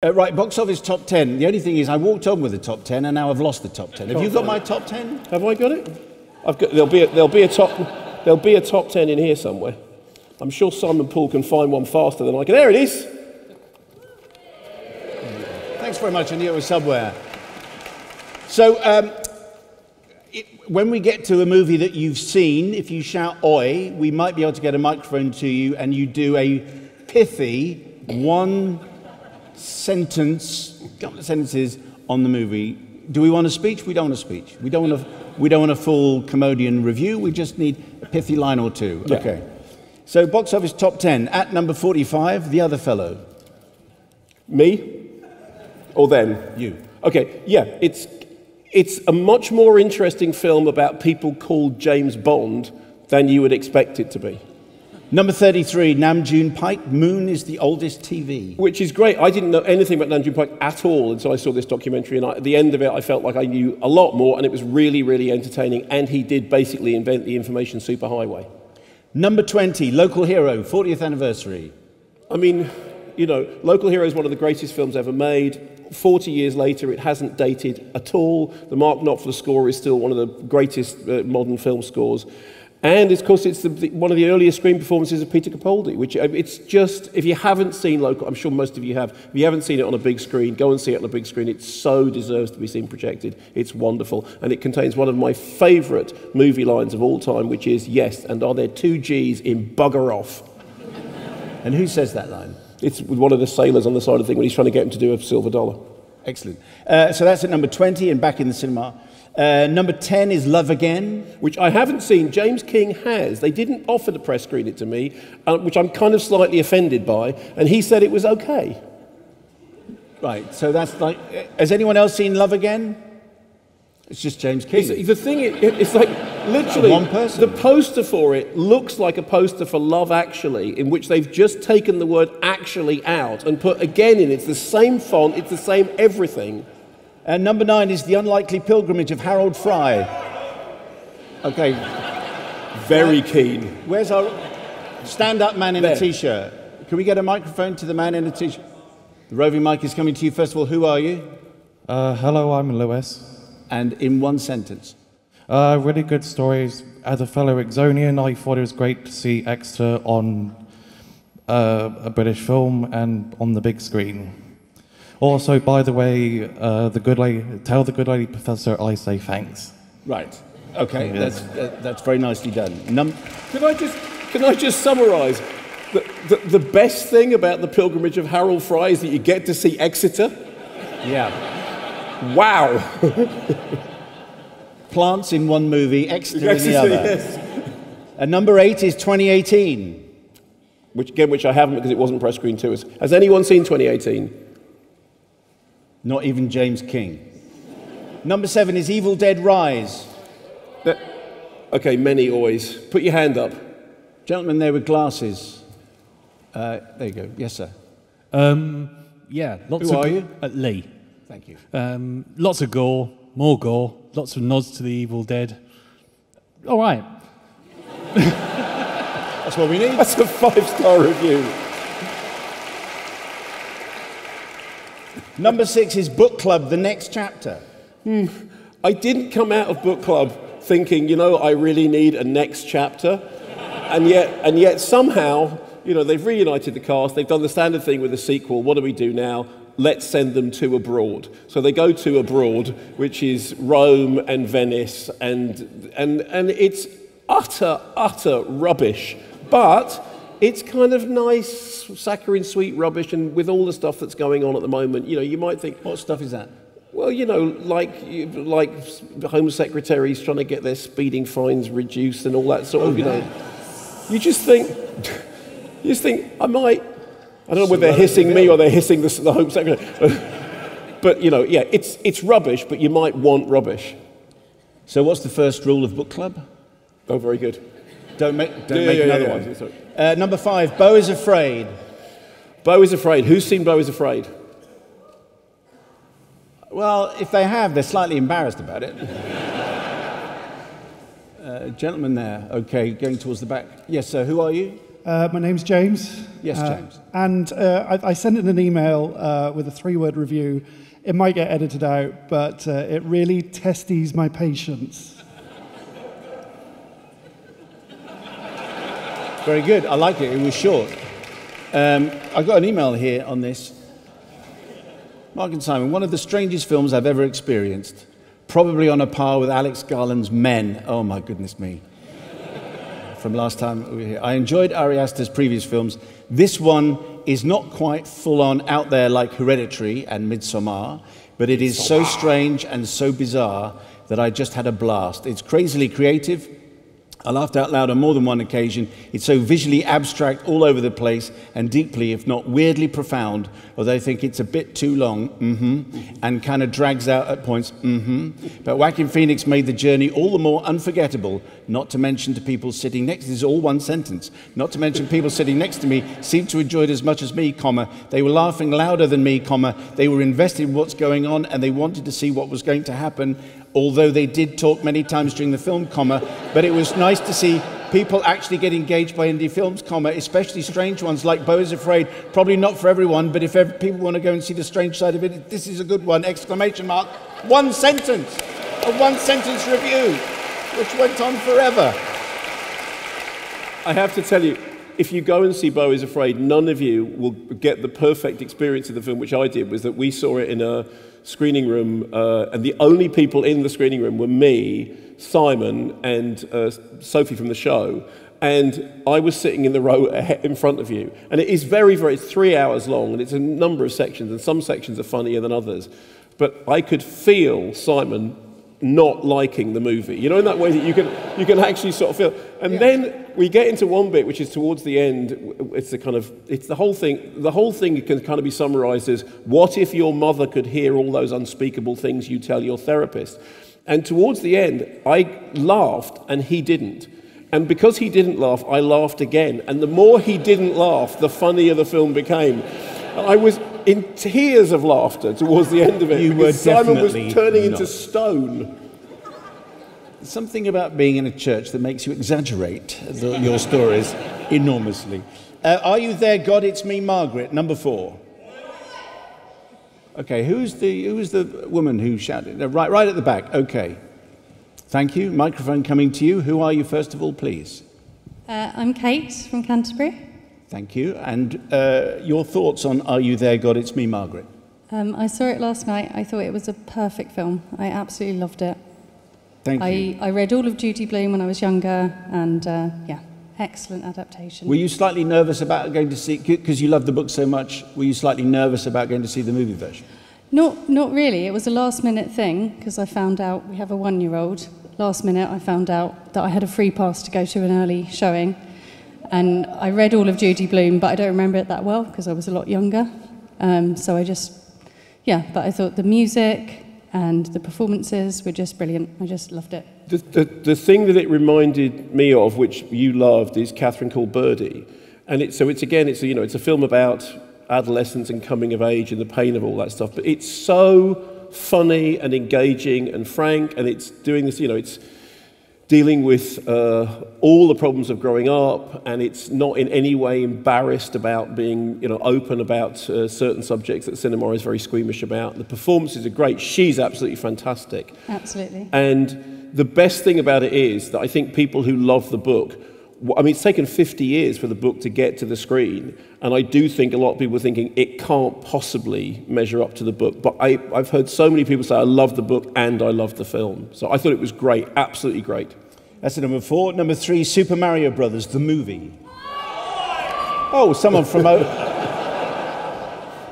Right, box office top 10. The only thing is I walked on with the top 10 and now I've lost the top 10. Have you got my top 10? Have I got it? There'll be a top 10 in here somewhere. I'm sure Simon Poole can find one faster than I can. There it is. Thanks very much, I knew it was somewhere. So, when we get to a movie that you've seen, if you shout "Oi," we might be able to get a microphone to you and you do a pithy couple of sentences on the movie. Do we want a speech? We don't want a speech. We don't want a full Kermodian review. We just need a pithy line or two. Yeah. Okay. So, box office top 10. At number 45, the other fellow. Me? Or them? You. Okay, yeah, it's a much more interesting film about people called James Bond than you would expect it to be. Number 33, Nam June Paik, Moon is the oldest TV. Which is great. I didn't know anything about Nam June Paik at all until I saw this documentary, and at the end of it I felt like I knew a lot more, and it was really, really entertaining, and he did basically invent the information superhighway. Number 20, Local Hero, 40th anniversary. I mean, you know, Local Hero is one of the greatest films ever made. 40 years later, it hasn't dated at all. The Mark Knopfler score is still one of the greatest modern film scores. And, of course, it's one of the earliest screen performances of Peter Capaldi, which it's just, if you haven't seen Local, I'm sure most of you have, if you haven't seen it on a big screen, go and see it on a big screen. It so deserves to be seen projected. It's wonderful. And it contains one of my favourite movie lines of all time, which is, "Yes, and are there two G's in bugger off?" And who says that line? It's with one of the sailors on the side of the thing when he's trying to get him to do a silver dollar. Excellent. So that's at number 20 and back in the cinema. Number 10 is Love Again. Which I haven't seen. James King has. They didn't offer to press screen it to me, which I'm kind of slightly offended by, and he said it was okay. Right, so that's like... Has anyone else seen Love Again? It's just James King. The thing is, it's like, literally, one person. The poster for it looks like a poster for Love Actually, in which they've just taken the word actually out and put again in. It's the same font, it's the same everything. And number 9 is The Unlikely Pilgrimage of Harold Fry. Okay. Very keen. Where's our stand-up man in There. a T-shirt? Can we get a microphone to the man in a T-shirt? The roving mic is coming to you. First of all, who are you? Hello, I'm Lewis. And in one sentence. Really good stories. As a fellow Exonian, I thought it was great to see Exeter on a British film and on the big screen. Also, by the way, tell the good lady professor I say thanks. Right. Okay. Yes. That's very nicely done. Can I just summarise? The best thing about the pilgrimage of Harold Fry is that you get to see Exeter. Yeah. Wow. Plants in one movie, Exeter in the other. Yes. And number 8 is 2018. Which I haven't because it wasn't press screen to us. Has anyone seen 2018? Not even James King. Number 7 is Evil Dead Rise. Okay, many always. Put your hand up. Gentleman there with glasses. There you go. Yes, sir. Yeah. Who are you? Lee. Thank you. Lots of gore, more gore, lots of nods to the Evil Dead. All right. That's what we need. That's a 5-star review. Number 6 is Book Club, the next chapter. I didn't come out of book club thinking, you know, I really need a next chapter. And yet somehow, you know, they've reunited the cast, they've done the standard thing with the sequel. What do we do now? Let's send them to abroad. So they go to abroad, which is Rome and Venice, and it's utter rubbish. But it's kind of nice, saccharine, sweet rubbish, and with all the stuff that's going on at the moment, you know, you might think, What stuff is that? well, you know, like Home Secretaries trying to get their speeding fines reduced and all that sort of, you know. You just think, I don't know whether they're hissing me or they're hissing the Home Secretary. But, you know, yeah, it's rubbish, but you might want rubbish. So what's the first rule of Book Club? Oh, very good. Don't make another one. Sorry. Number 5, Beau is Afraid. Beau is Afraid. Who's seen Beau is Afraid? Well, if they have, they're slightly embarrassed about it. Gentleman there. Okay, going towards the back. Yes, sir. Who are you? My name's James. Yes, James. And I sent in an email with a 3-word review. It might get edited out, but it really testes my patience. Very good. I like it. It was short. I got an email here on this. Mark and Simon, one of the strangest films I've ever experienced. Probably on a par with Alex Garland's Men. Oh, my goodness me. From last time we were here. I enjoyed Ari Aster's previous films. This one is not quite full-on out there like Hereditary and Midsommar, but it is so strange and so bizarre that I just had a blast. It's crazily creative. I laughed out loud on more than one occasion. It's so visually abstract all over the place and deeply, if not weirdly profound, although I think it's a bit too long, and kind of drags out at points, But Joaquin Phoenix made the journey all the more unforgettable, not to mention to people sitting next, this is all one sentence, not to mention people sitting next to me seemed to enjoy it as much as me, they were laughing louder than me, they were invested in what's going on and they wanted to see what was going to happen, although they did talk many times during the film, but it was nice to see people actually get engaged by indie films, especially strange ones like Beau is Afraid. Probably not for everyone, but if people want to go and see the strange side of it, this is a good one, exclamation mark. One sentence, a one-sentence review, which went on forever. I have to tell you, if you go and see Beau is Afraid, none of you will get the perfect experience of the film, which I did, was that we saw it in a screening room, and the only people in the screening room were me, Simon, and Sophie from the show. And I was sitting in the row in front of you. And it is it's 3 hours long, and it's a number of sections, and some sections are funnier than others. But I could feel Simon not liking the movie. You know, in that way that you can actually sort of feel. And then we get into one bit, which is towards the end. It's the whole thing. The whole thing can kind of be summarized as, what if your mother could hear all those unspeakable things you tell your therapist? And towards the end, I laughed and he didn't. And because he didn't laugh, I laughed again. And the more he didn't laugh, the funnier the film became. I was in tears of laughter towards the end of it. You were Simon was turning not. into stone. There's something about being in a church that makes you exaggerate your stories enormously. Are you there, God? It's me, Margaret. Number 4. Okay, who was the woman who shouted? Right at the back. Okay. Thank you. Microphone coming to you. Who are you, first of all, please? I'm Kate from Canterbury. Thank you. And your thoughts on Are You There, God? It's Me, Margaret? I saw it last night. I thought it was a perfect film. I absolutely loved it. Thank you. I read all of Judy Blume when I was younger, and yeah, excellent adaptation. Were you slightly nervous about going to see, because you love the book so much, were you slightly nervous about going to see the movie version? Not really. It was a last-minute thing, because I found out, we have a 1-year-old. Last minute, I found out that I had a free pass to go to an early showing. And I read all of Judy Blume, but I don't remember it that well, because I was a lot younger. So I just, but I thought the music and the performances were just brilliant. I just loved it. The thing that it reminded me of, which you loved, is Catherine Called Birdie. And it's a film about adolescence and coming of age and the pain of all that stuff. But it's so funny and engaging and frank, and it's doing this, it's dealing with all the problems of growing up, and it's not in any way embarrassed about being, open about certain subjects that cinema is very squeamish about. The performances are great. She's absolutely fantastic. Absolutely. And the best thing about it is that I think people who love the book, it's taken 50 years for the book to get to the screen, and I do think a lot of people are thinking it can't possibly measure up to the book. But I've heard so many people say, I love the book and I love the film. So I thought it was great, absolutely great. That's the number 4. Number 3, Super Mario Brothers, the movie. Oh, someone from...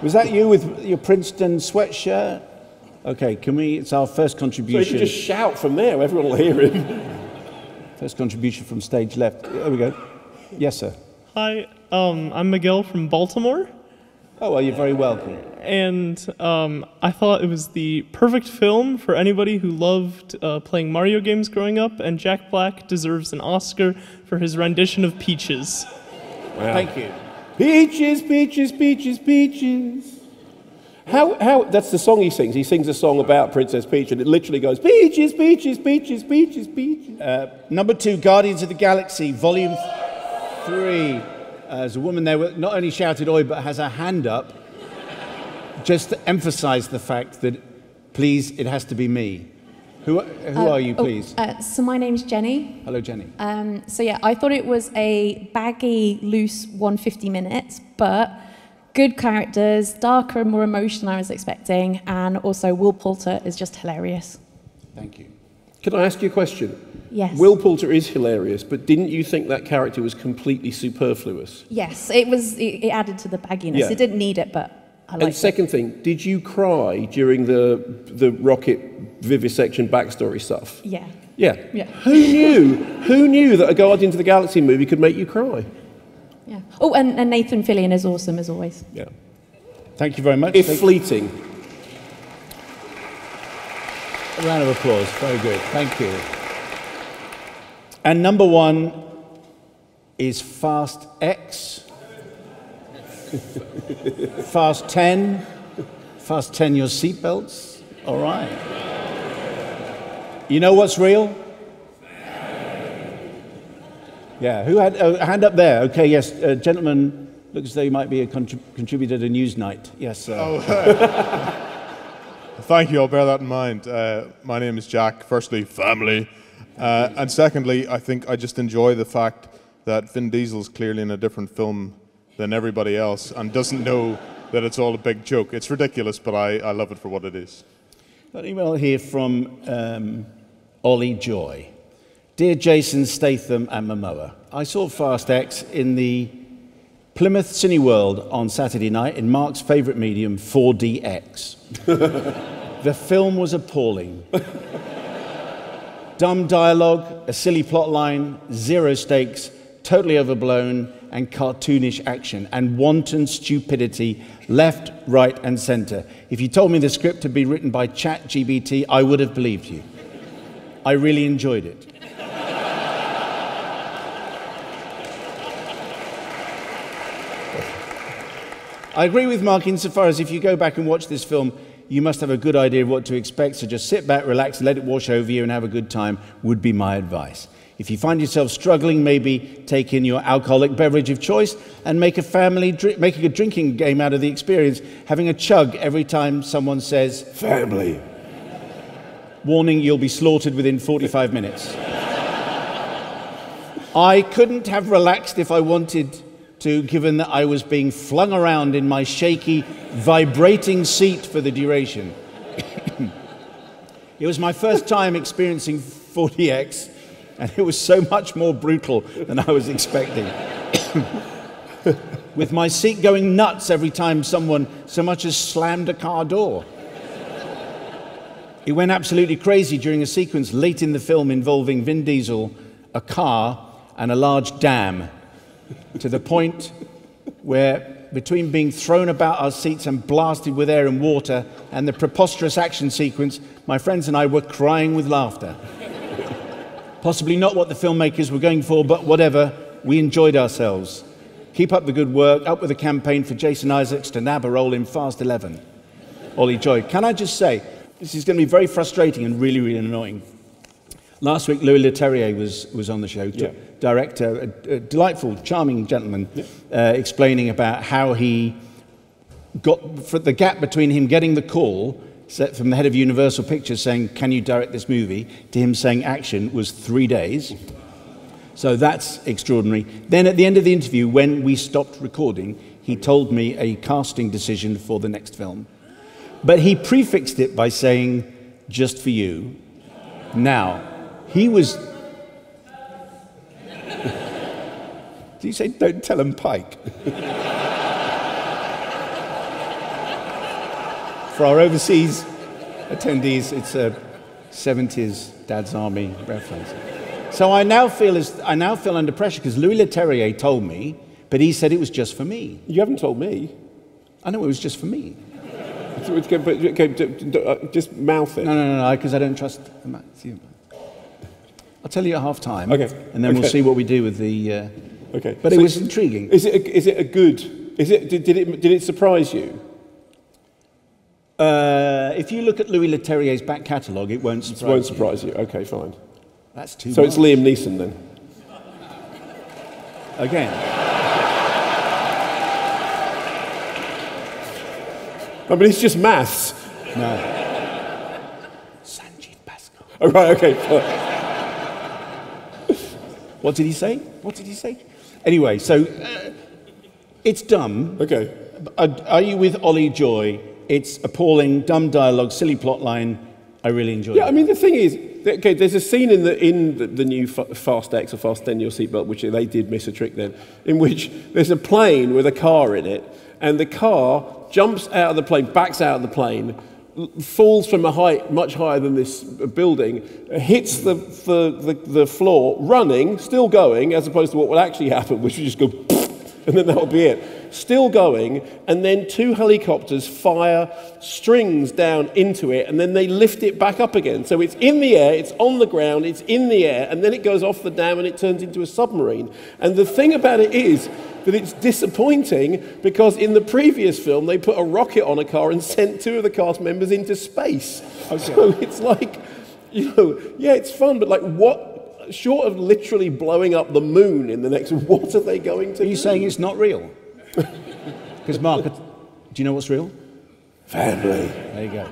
Was that you with your Princeton sweatshirt? Okay, it's our first contribution. So you can just shout from there, everyone will hear him. First contribution from stage left. There we go. Yes, sir. Hi, I'm Miguel from Baltimore. Oh, well, you're very welcome. And I thought it was the perfect film for anybody who loved playing Mario games growing up, and Jack Black deserves an Oscar for his rendition of Peaches. Wow. Thank you. Peaches, peaches, peaches, peaches. How? That's the song he sings. He sings a song about Princess Peach, and it literally goes, peaches, peaches, peaches, peaches, peaches. Number 2, Guardians of the Galaxy, Volume 3. There's a woman there who not only shouted oi, but has her hand up just to emphasize the fact that, please, it has to be me. Who are you, please? So my name's Jenny. Hello, Jenny. So yeah, I thought it was a baggy, loose 150 minutes, but good characters, darker and more emotional than I was expecting, and also Will Poulter is just hilarious. Thank you. Can I ask you a question? Yes. Will Poulter is hilarious, but didn't you think that character was completely superfluous? Yes, it added to the bagginess. Yeah. It didn't need it, but I liked And second thing, did you cry during the Rocket vivisection backstory stuff? it. Yeah. Yeah. Yeah. Who knew that a Guardians of the Galaxy movie could make you cry? Yeah. Oh, and Nathan Fillion is awesome as always. Yeah. Thank you very much. If fleeting. A round of applause. Very good. Thank you. And number 1 is Fast X. Fast 10. Fast 10 your seatbelts. All right. You know what's real? Yeah, who had a hand up there? Okay, yes, gentleman, looks as though you might be a contributor to Newsnight. Yes, sir. Thank you, I'll bear that in mind. My name is Jack, firstly, family. And secondly, I think I just enjoy the fact that Vin Diesel's clearly in a different film than everybody else and doesn't know that it's all a big joke. It's ridiculous, but I love it for what it is. Got an email here from Ollie Joy. Dear Jason, Statham and Momoa, I saw Fast X in the Plymouth Cineworld on Saturday night in Mark's favourite medium, 4DX. The film was appalling. Dumb dialogue, a silly plot line, zero stakes, totally overblown and cartoonish action, and wanton stupidity left, right and centre. If you told me the script had been written by ChatGPT, I would have believed you. I really enjoyed it. I agree with Mark insofar as if you go back and watch this film, you must have a good idea of what to expect, so just sit back, relax, let it wash over you and have a good time, would be my advice. If you find yourself struggling, maybe take in your alcoholic beverage of choice and make a drinking game out of the experience, having a chug every time someone says, family. Warning, you'll be slaughtered within 45 minutes. I couldn't have relaxed if I wanted to, given that I was being flung around in my shaky, vibrating seat for the duration. It was my first time experiencing 40X, and it was so much more brutal than I was expecting. With my seat going nuts every time someone so much as slammed a car door. It went absolutely crazy during a sequence late in the film involving Vin Diesel, a car, and a large dam, to the point where, between being thrown about our seats and blasted with air and water and the preposterous action sequence, my friends and I were crying with laughter. Possibly not what the filmmakers were going for, but whatever, we enjoyed ourselves. Keep up the good work, up with the campaign for Jason Isaacs to nab a role in Fast 11. Ollie Joy. Can I just say, this is going to be very frustrating and really, really annoying. Last week, Louis Leterrier was on the show, director, a delightful, charming gentleman, explaining about how he got, for the gap between him getting the call from the head of Universal Pictures saying, can you direct this movie, to him saying action was 3 days. So that's extraordinary. Then at the end of the interview, when we stopped recording, he told me a casting decision for the next film. But he prefixed it by saying, just for you. Now, he was... Did you say, don't tell him Pike? For our overseas attendees, it's a 70s Dad's Army reference. So I now feel under pressure because Louis Leterrier told me, but he said it was just for me. You haven't told me. I know it was just for me. Just mouth it. No, because I don't trust you. I'll tell you at half time, okay, and then we'll see what we do with the. Okay, but so it was intriguing. Is it a good? Did it surprise you? If you look at Louis Leterrier's back catalogue, it won't surprise you. It won't surprise you. Okay, fine. That's too. So much. It's Liam Neeson then. Again. I mean, it's just maths. No. Sanjeev Pascal. Oh, right, okay. What did he say? What did he say? Anyway, so it's dumb. Okay. Are you with Ollie Joy? It's appalling, dumb dialogue, silly plotline. I really enjoyed it. Yeah, I mean, the thing is, okay, there's a scene in the new Fast X or Fasten Your Seatbelt, which they did miss a trick then, in which there's a plane with a car in it, and the car jumps out of the plane, backs out of the plane, falls from a height much higher than this building, hits the floor, running, still going, as opposed to what would actually happen, which would just go, and then that would be it. Still going, and then 2 helicopters fire strings down into it, and then they lift it back up again. So it's in the air, it's on the ground, it's in the air, and then it goes off the dam and it turns into a submarine. And the thing about it is that it's disappointing because in the previous film they put a rocket on a car and sent 2 of the cast members into space. Okay. So it's like, you know, yeah, it's fun, but like what? Short of literally blowing up the moon in the next, what are they going to do? Are you saying it's not real? Because Mark, do you know what's real? Family. There you go.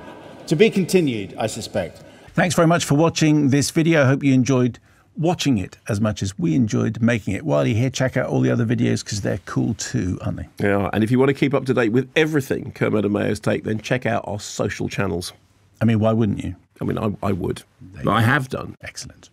To be continued, I suspect. Thanks very much for watching this video. I hope you enjoyed watching it as much as we enjoyed making it. While you're here, check out all the other videos because they're cool too, aren't they? Yeah, and if you want to keep up to date with everything Kermode and Mayo's take, then check out our social channels. I mean, why wouldn't you? I mean, I would. I have done. Excellent.